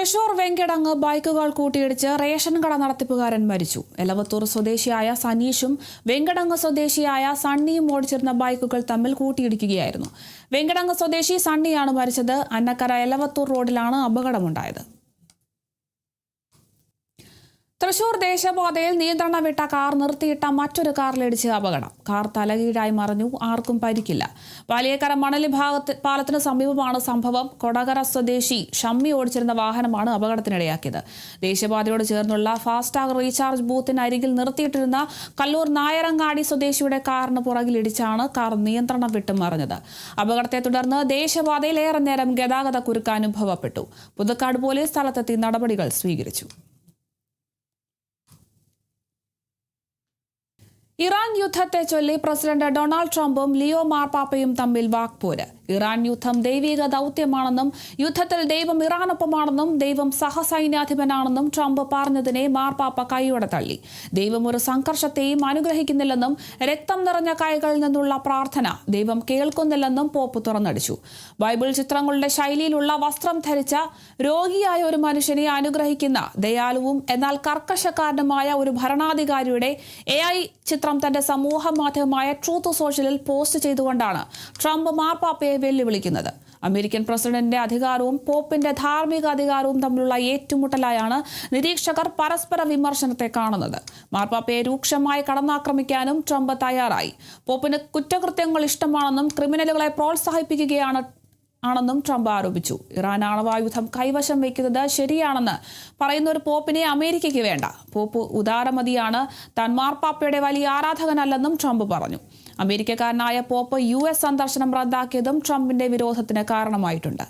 തൃശൂർ വെങ്കടങ്ങ് ബൈക്കുകൾ കൂട്ടിയിടിച്ച് റേഷൻ കട നടത്തിപ്പുകാരൻ മരിച്ചു. എലവത്തൂർ സ്വദേശിയായ സനീഷും വെങ്കടങ്ങ് സ്വദേശിയായ സണ്ണിയും ഓടിച്ചിരുന്ന ബൈക്കുകൾ തമ്മിൽ കൂട്ടിയിടിക്കുകയായിരുന്നു. വെങ്കടങ്ങ് സ്വദേശി സണ്ണിയാണ് മരിച്ചത്. അന്നക്കര എലവത്തൂർ റോഡിലാണ് അപകടമുണ്ടായത്. തൃശൂർ ദേശീയപാതയിൽ നിയന്ത്രണം വിട്ട കാർ നിർത്തിയിട്ട മറ്റൊരു കാറിലിടിച്ച് അപകടം. കാർ തലകീഴായി മറിഞ്ഞു. ആർക്കും പരിക്കില്ല. വലിയക്കര മണലി പാലത്തിന് സമീപമാണ് സംഭവം. കൊടകര സ്വദേശി ഷമ്മി ഓടിച്ചിരുന്ന വാഹനമാണ് അപകടത്തിനിടയാക്കിയത്. ദേശീയപാതയോട് ചേർന്നുള്ള ഫാസ്ടാഗ് റീചാർജ് ബൂത്തിന് അരികിൽ നിർത്തിയിട്ടിരുന്ന കല്ലൂർ നായരങ്ങാടി സ്വദേശിയുടെ കാറിന് പുറകിലിടിച്ചാണ് കാർ നിയന്ത്രണം വിട്ട് മറിഞ്ഞത്. അപകടത്തെ തുടർന്ന് ദേശീയപാതയിൽ ഏറെ നേരം ഗതാഗത കുരുക്ക് അനുഭവപ്പെട്ടു. പുതുക്കാട് പോലീസ് സ്ഥലത്തെത്തി നടപടികൾ സ്വീകരിച്ചു. ഇറാൻ യുദ്ധത്തെ ചൊല്ലി പ്രസിഡന്റ് ഡൊണാൾഡ് ട്രംപും ലിയോ മാർപ്പാപ്പയും തമ്മിൽ വാക്പോര്. ഇറാൻ യുദ്ധം ദൈവിക ദൗത്യമാണെന്നും യുദ്ധത്തിൽ ദൈവം ഇറാനൊപ്പമാണെന്നും ദൈവം സഹസൈന്യാധിപനാണെന്നും ട്രംപ് പറഞ്ഞതിനെ മാർപ്പാപ്പ കൈയോടെ തള്ളി. ദൈവം ഒരു സംഘർഷത്തെയും അനുഗ്രഹിക്കുന്നില്ലെന്നും രക്തം നിറഞ്ഞ കൈകളിൽ നിന്നുള്ള പ്രാർത്ഥന ദൈവം കേൾക്കുന്നില്ലെന്നും പോപ്പ് തുറന്നടിച്ചു. ബൈബിൾ ചിത്രങ്ങളുടെ ശൈലിയിലുള്ള വസ്ത്രം ധരിച്ച രോഗിയായ ഒരു മനുഷ്യനെ അനുഗ്രഹിക്കുന്ന ദയാലുവും എന്നാൽ കർക്കശക്കാരനുമായ ഒരു ഭരണാധികാരിയുടെ AI ചിത്രം തന്റെ സമൂഹ മാധ്യമമായ ട്രൂത്ത് സോഷ്യലിൽ പോസ്റ്റ് ചെയ്തുകൊണ്ടാണ് ട്രംപ് മാർപ്പാപ്പയെ വെല്ലുവിളിക്കുന്നത്. അമേരിക്കൻ പ്രസിഡന്റിന്റെ അധികാരവും പോപ്പിന്റെ ധാർമ്മിക അധികാരവും തമ്മിലുള്ള ഏറ്റുമുട്ടലായാണ് നിരീക്ഷകർ പരസ്പര വിമർശനത്തെ കാണുന്നത്. മാർപ്പാപ്പയെ രൂക്ഷമായി കടന്നാക്രമിക്കാനും ട്രംപ് തയ്യാറായി. പോപ്പിന് കുറ്റകൃത്യങ്ങൾ ഇഷ്ടമാണെന്നും ക്രിമിനലുകളെ പ്രോത്സാഹിപ്പിക്കുകയാണെന്നും ട്രംപ് ആരോപിച്ചു. ഇറാൻ ആണവായുധം കൈവശം വയ്ക്കുന്നത് ശരിയാണെന്ന് പറയുന്ന ഒരു പോപ്പിനെ അമേരിക്കയ്ക്ക് വേണ്ട. പോപ്പ് ഉദാരമതിയാണ്. താൻ മാർപ്പാപ്പയുടെ വലിയ ആരാധകനല്ലെന്നും ട്രംപ് പറഞ്ഞു. അമേരിക്കക്കാരനായ പോപ്പ് US സന്ദർശനം റദ്ദാക്കിയതും ട്രംപിന്റെ വിരോധത്തിന് കാരണമായിട്ടുണ്ട്.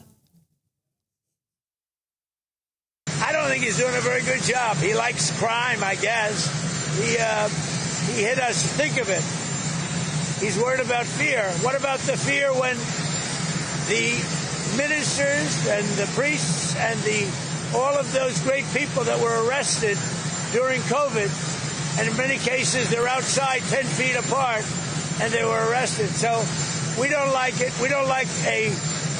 I don't think he's doing a very good job. He likes crime, I guess. He hit us. Think of it. He's worried about fear. What about the fear when the ministers and the priests and all of those great people that were arrested during COVID, and in many cases they're outside 10 feet apart and they were arrested. So we don't like it. We don't like a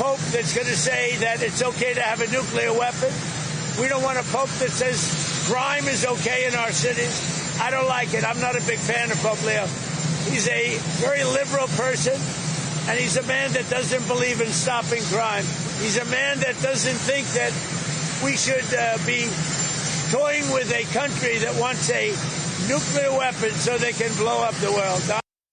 pope that's going to say that it's okay to have a nuclear weapon. We don't want a pope that says crime is okay in our cities. I don't like it. I'm not a big fan of Pope Leo. He's a very liberal person, and he's a man that doesn't believe in stopping crime. He's a man that doesn't think that we should be toying with a country that wants a nuclear weapon so they can blow up the world.